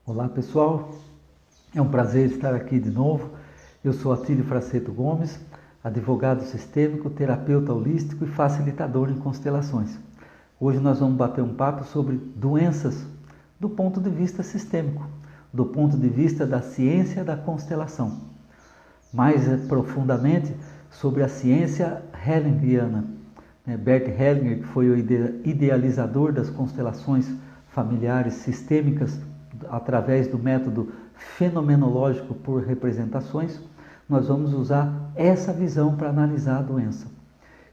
Olá pessoal, é um prazer estar aqui de novo. Eu sou Atílio Fraceto Gomes, advogado sistêmico, terapeuta holístico e facilitador em constelações. Hoje nós vamos bater um papo sobre doenças do ponto de vista sistêmico, do ponto de vista da ciência da constelação. Mais profundamente sobre a ciência hellingeriana. Bert Hellinger, que foi o idealizador das constelações familiares sistêmicas através do método fenomenológico por representações, nós vamos usar essa visão para analisar a doença.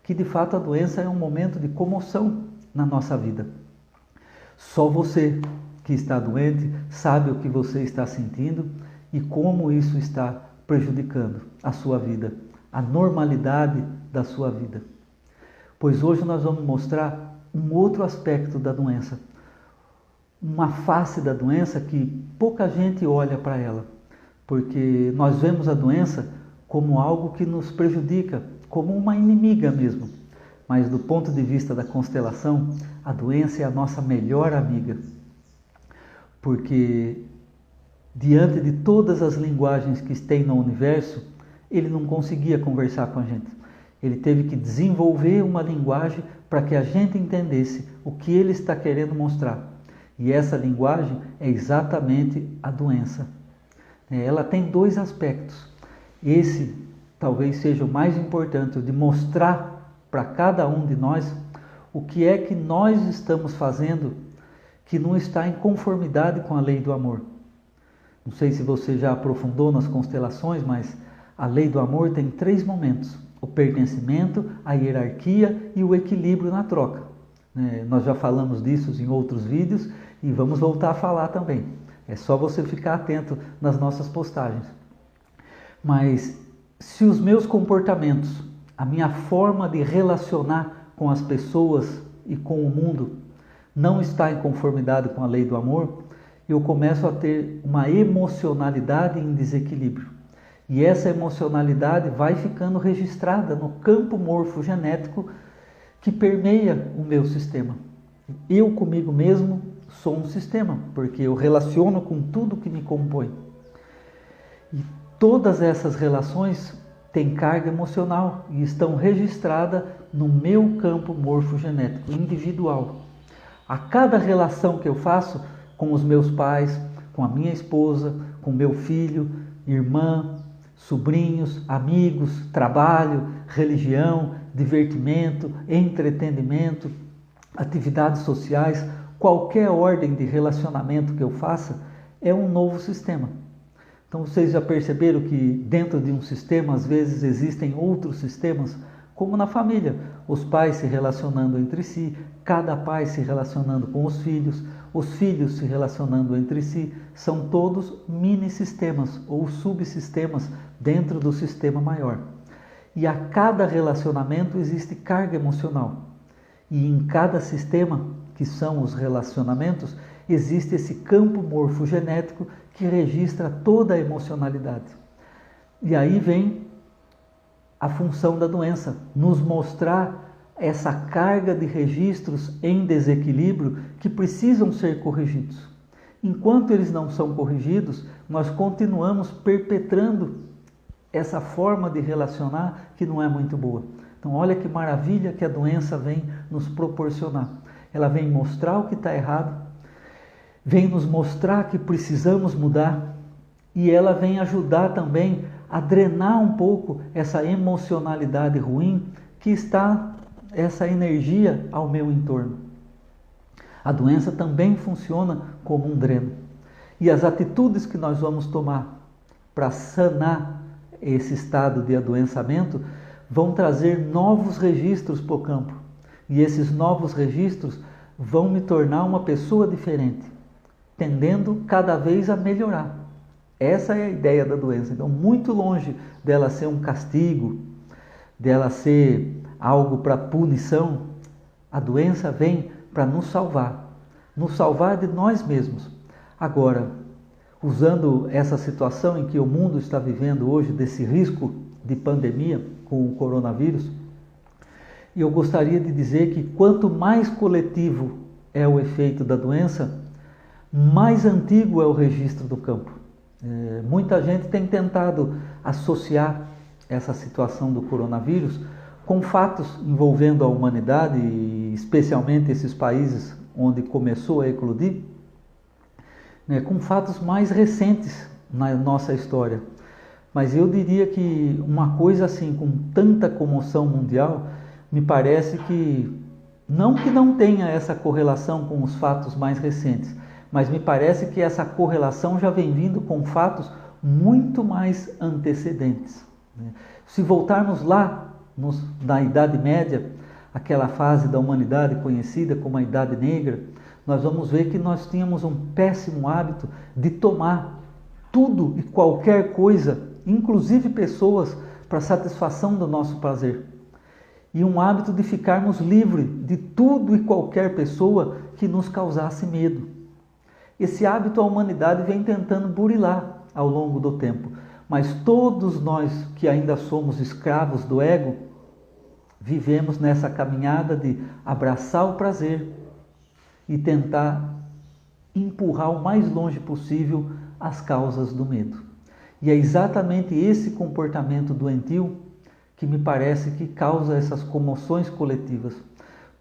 Que de fato a doença é um momento de comoção na nossa vida. Só você que está doente sabe o que você está sentindo e como isso está prejudicando a sua vida, a normalidade da sua vida. Pois hoje nós vamos mostrar um outro aspecto da doença, uma face da doença que pouca gente olha para ela, porque nós vemos a doença como algo que nos prejudica, como uma inimiga mesmo. Mas do ponto de vista da constelação, a doença é a nossa melhor amiga, porque diante de todas as linguagens que tem no universo, ele não conseguia conversar com a gente. Ele teve que desenvolver uma linguagem para que a gente entendesse o que ele está querendo mostrar. E essa linguagem é exatamente a doença. Ela tem dois aspectos. Esse talvez seja o mais importante, o de mostrar para cada um de nós o que é que nós estamos fazendo que não está em conformidade com a lei do amor. Não sei se você já aprofundou nas constelações, mas a lei do amor tem 3 momentos: o pertencimento, a hierarquia e o equilíbrio na troca. Nós já falamos disso em outros vídeos e vamos voltar a falar também. É só você ficar atento nas nossas postagens. Mas se os meus comportamentos, a minha forma de relacionar com as pessoas e com o mundo não está em conformidade com a lei do amor, eu começo a ter uma emocionalidade em desequilíbrio. E essa emocionalidade vai ficando registrada no campo morfogenético que permeia o meu sistema. Eu comigo mesmo sou um sistema, porque eu relaciono com tudo que me compõe. E todas essas relações têm carga emocional e estão registradas no meu campo morfogenético individual. A cada relação que eu faço com os meus pais, com a minha esposa, com meu filho, irmã, sobrinhos, amigos, trabalho, religião, divertimento, entretenimento, atividades sociais, qualquer ordem de relacionamento que eu faça é um novo sistema. Então vocês já perceberam que dentro de um sistema às vezes existem outros sistemas, como na família, os pais se relacionando entre si, cada pai se relacionando com os filhos se relacionando entre si, são todos mini-sistemas ou subsistemas dentro do sistema maior. E a cada relacionamento existe carga emocional. E em cada sistema, que são os relacionamentos, existe esse campo morfogenético que registra toda a emocionalidade. E aí vem a função da doença, nos mostrar essa carga de registros em desequilíbrio que precisam ser corrigidos. Enquanto eles não são corrigidos, nós continuamos perpetrando essa forma de relacionar que não é muito boa. Então olha que maravilha que a doença vem nos proporcionar. Ela vem mostrar o que está errado, vem nos mostrar que precisamos mudar e ela vem ajudar também a drenar um pouco essa emocionalidade ruim que está essa energia ao meu entorno. A doença também funciona como um dreno. E as atitudes que nós vamos tomar para sanar esse estado de adoençamento vão trazer novos registros para o campo. E esses novos registros vão me tornar uma pessoa diferente, tendendo cada vez a melhorar. Essa é a ideia da doença. Então, muito longe dela ser um castigo, dela ser algo para punição, a doença vem para nos salvar de nós mesmos. Agora, usando essa situação em que o mundo está vivendo hoje, desse risco de pandemia com o coronavírus, eu gostaria de dizer que quanto mais coletivo é o efeito da doença, mais antigo é o registro do campo. Muita gente tem tentado associar essa situação do coronavírus com fatos envolvendo a humanidade, e especialmente esses países onde começou a eclodir, com fatos mais recentes na nossa história. Mas eu diria que uma coisa assim, com tanta comoção mundial, me parece que não tenha essa correlação com os fatos mais recentes, mas me parece que essa correlação já vem vindo com fatos muito mais antecedentes. Se voltarmos lá na Idade Média, aquela fase da humanidade conhecida como a Idade Negra, nós vamos ver que nós tínhamos um péssimo hábito de tomar tudo e qualquer coisa, inclusive pessoas, para satisfação do nosso prazer. E um hábito de ficarmos livres de tudo e qualquer pessoa que nos causasse medo. Esse hábito a humanidade vem tentando burilar ao longo do tempo, mas todos nós que ainda somos escravos do ego, vivemos nessa caminhada de abraçar o prazer e tentar empurrar o mais longe possível as causas do medo. E é exatamente esse comportamento doentio que me parece que causa essas comoções coletivas.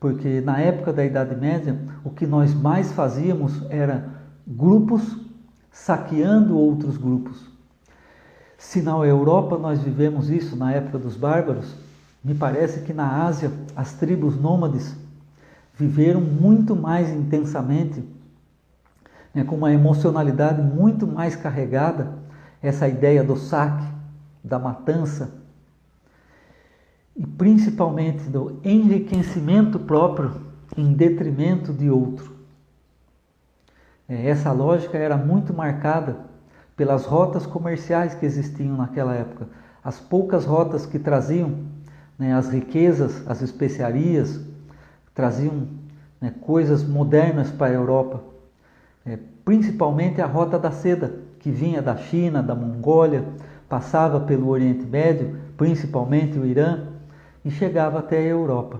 Porque na época da Idade Média, o que nós mais fazíamos era grupos saqueando outros grupos. Se na Europa nós vivemos isso na época dos bárbaros, me parece que na Ásia as tribos nômades viveram muito mais intensamente, com uma emocionalidade muito mais carregada, essa ideia do saque, da matança e principalmente do enriquecimento próprio em detrimento de outro. Essa lógica era muito marcada pelas rotas comerciais que existiam naquela época, as poucas rotas que traziam as riquezas, as especiarias, traziam coisas modernas para a Europa, principalmente a rota da seda, que vinha da China, da Mongólia, passava pelo Oriente Médio, principalmente o Irã, e chegava até a Europa.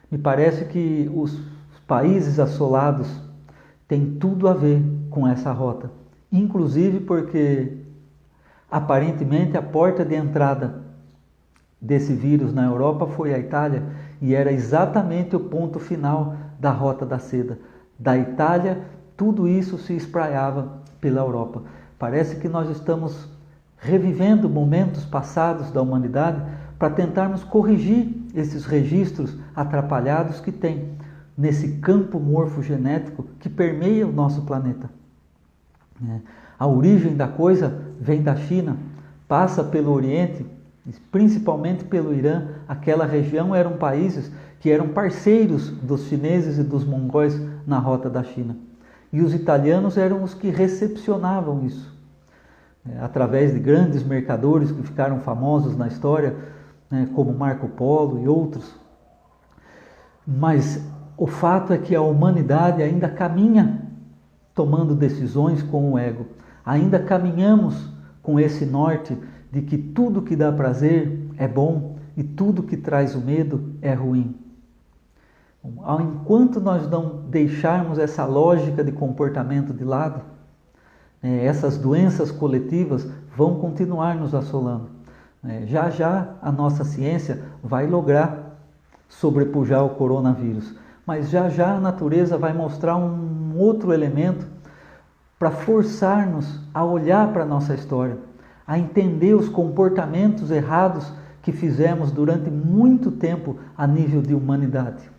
Me parece que os países assolados têm tudo a ver com essa rota, inclusive porque aparentemente a porta de entrada desse vírus na Europa foi a Itália, e era exatamente o ponto final da rota da seda. Da Itália, tudo isso se espraiava pela Europa. Parece que nós estamos revivendo momentos passados da humanidade para tentarmos corrigir esses registros atrapalhados que tem nesse campo morfogenético que permeia o nosso planeta. A origem da coisa vem da China, passa pelo Oriente, principalmente pelo Irã. Aquela região eram países que eram parceiros dos chineses e dos mongóis na rota da China. E os italianos eram os que recepcionavam isso, através de grandes mercadores que ficaram famosos na história, como Marco Polo e outros. Mas o fato é que a humanidade ainda caminha tomando decisões com o ego. Ainda caminhamos com esse norte de que tudo que dá prazer é bom e tudo que traz o medo é ruim. Enquanto nós não deixarmos essa lógica de comportamento de lado, essas doenças coletivas vão continuar nos assolando. Já já a nossa ciência vai lograr sobrepujar o coronavírus, mas já já a natureza vai mostrar um outro elemento para forçar-nos a olhar para a nossa história, a entender os comportamentos errados que fizemos durante muito tempo a nível de humanidade.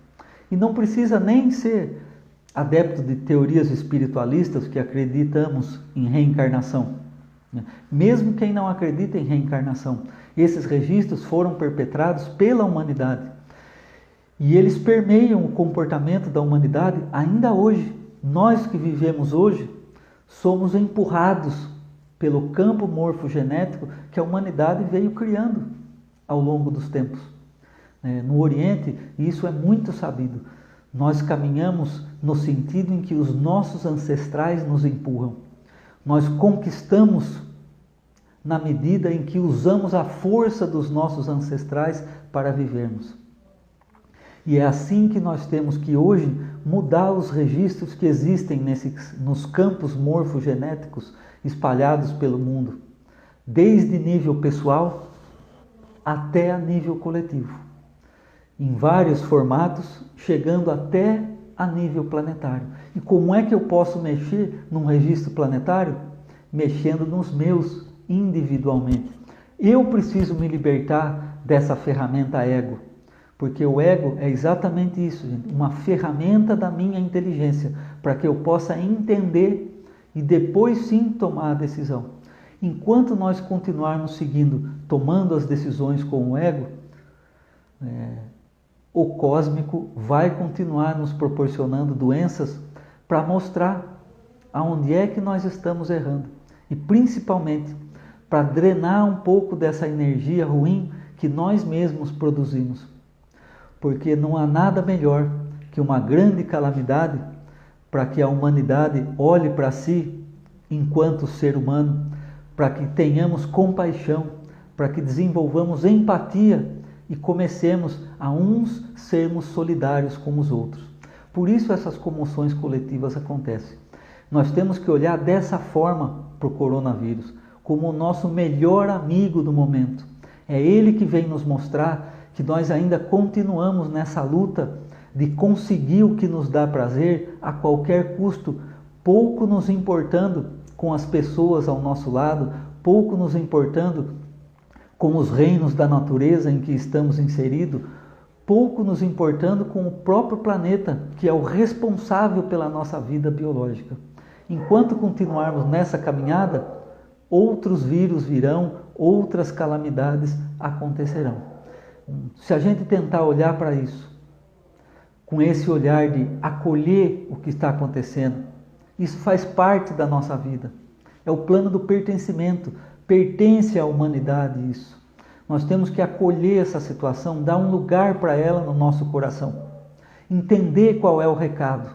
E não precisa nem ser adepto de teorias espiritualistas que acreditamos em reencarnação. Mesmo quem não acredita em reencarnação, esses registros foram perpetrados pela humanidade. E eles permeiam o comportamento da humanidade ainda hoje. Nós que vivemos hoje somos empurrados pelo campo morfogenético que a humanidade veio criando ao longo dos tempos. No Oriente, isso é muito sabido. Nós caminhamos no sentido em que os nossos ancestrais nos empurram. Nós conquistamos na medida em que usamos a força dos nossos ancestrais para vivermos. E é assim que nós temos que hoje mudar os registros que existem nos campos morfogenéticos espalhados pelo mundo, desde nível pessoal até a nível coletivo, em vários formatos, chegando até a nível planetário. E como é que eu posso mexer num registro planetário? Mexendo nos meus individualmente. Eu preciso me libertar dessa ferramenta ego, porque o ego é exatamente isso, gente, uma ferramenta da minha inteligência, para que eu possa entender e depois sim tomar a decisão. Enquanto nós continuarmos seguindo, tomando as decisões com o ego, o cósmico vai continuar nos proporcionando doenças para mostrar aonde é que nós estamos errando. E principalmente para drenar um pouco dessa energia ruim que nós mesmos produzimos. Porque não há nada melhor que uma grande calamidade para que a humanidade olhe para si enquanto ser humano, para que tenhamos compaixão, para que desenvolvamos empatia e comecemos a uns sermos solidários com os outros. Por isso essas comoções coletivas acontecem. Nós temos que olhar dessa forma para o coronavírus, como o nosso melhor amigo do momento. É ele que vem nos mostrar que nós ainda continuamos nessa luta de conseguir o que nos dá prazer a qualquer custo, pouco nos importando com as pessoas ao nosso lado, pouco nos importando com os reinos da natureza em que estamos inseridos, pouco nos importando com o próprio planeta, que é o responsável pela nossa vida biológica. Enquanto continuarmos nessa caminhada, outros vírus virão, outras calamidades acontecerão. Se a gente tentar olhar para isso, com esse olhar de acolher o que está acontecendo, isso faz parte da nossa vida. É o plano do pertencimento, pertence à humanidade isso. Nós temos que acolher essa situação, dar um lugar para ela no nosso coração. Entender qual é o recado.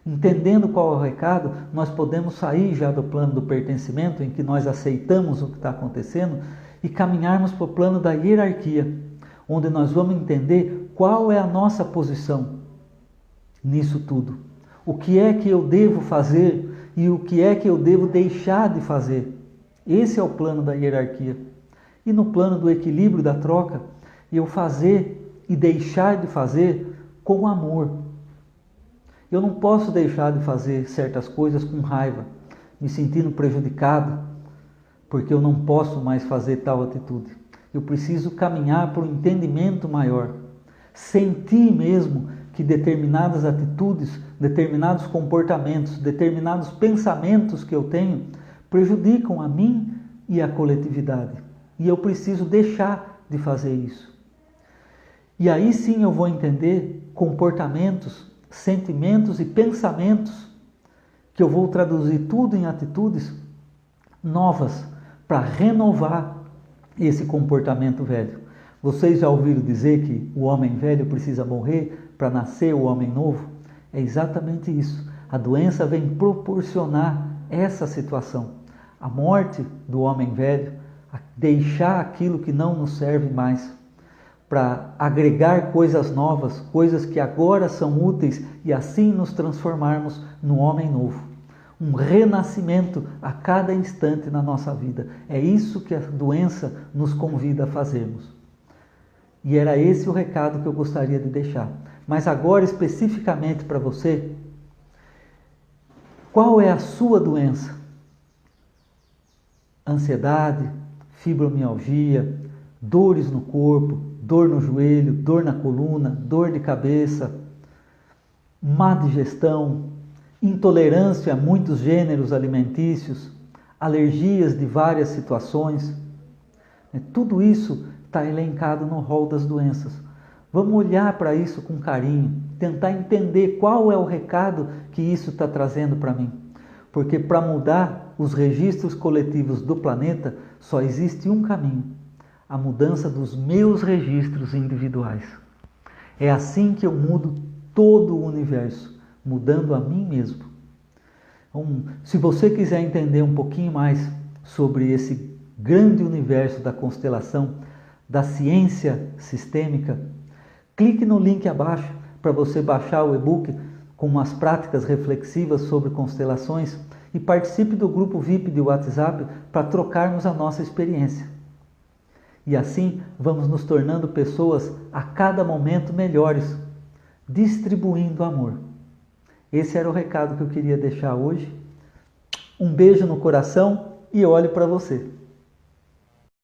Entendendo qual é o recado, nós podemos sair já do plano do pertencimento, em que nós aceitamos o que está acontecendo, e caminharmos para o plano da hierarquia, onde nós vamos entender qual é a nossa posição nisso tudo. O que é que eu devo fazer e o que é que eu devo deixar de fazer. Esse é o plano da hierarquia. E no plano do equilíbrio, da troca, eu fazer e deixar de fazer com amor. Eu não posso deixar de fazer certas coisas com raiva, me sentindo prejudicado, porque eu não posso mais fazer tal atitude. Eu preciso caminhar para um entendimento maior. Sentir mesmo que determinadas atitudes, determinados comportamentos, determinados pensamentos que eu tenho prejudicam a mim e a coletividade. E eu preciso deixar de fazer isso. E aí sim eu vou entender comportamentos, sentimentos e pensamentos que eu vou traduzir tudo em atitudes novas para renovar esse comportamento velho. Vocês já ouviram dizer que o homem velho precisa morrer para nascer o homem novo? É exatamente isso. A doença vem proporcionar essa situação. A morte do homem velho, deixar aquilo que não nos serve mais, para agregar coisas novas, coisas que agora são úteis e assim nos transformarmos no homem novo. Um renascimento a cada instante na nossa vida. É isso que a doença nos convida a fazermos. E era esse o recado que eu gostaria de deixar. Mas agora, especificamente para você, qual é a sua doença? Ansiedade, fibromialgia, dores no corpo, dor no joelho, dor na coluna, dor de cabeça, má digestão, intolerância a muitos gêneros alimentícios, alergias de várias situações. Tudo isso está elencado no rol das doenças. Vamos olhar para isso com carinho, tentar entender qual é o recado que isso está trazendo para mim. Porque para mudar os registros coletivos do planeta, só existe um caminho: a mudança dos meus registros individuais. É assim que eu mudo todo o universo, mudando a mim mesmo. Então, se você quiser entender um pouquinho mais sobre esse grande universo da constelação, da ciência sistêmica, Clique no link abaixo para você baixar o e-book com umas práticas reflexivas sobre constelações e participe do grupo VIP de WhatsApp para trocarmos a nossa experiência. E assim vamos nos tornando pessoas a cada momento melhores, distribuindo amor. Esse era o recado que eu queria deixar hoje. Um beijo no coração e olhe para você.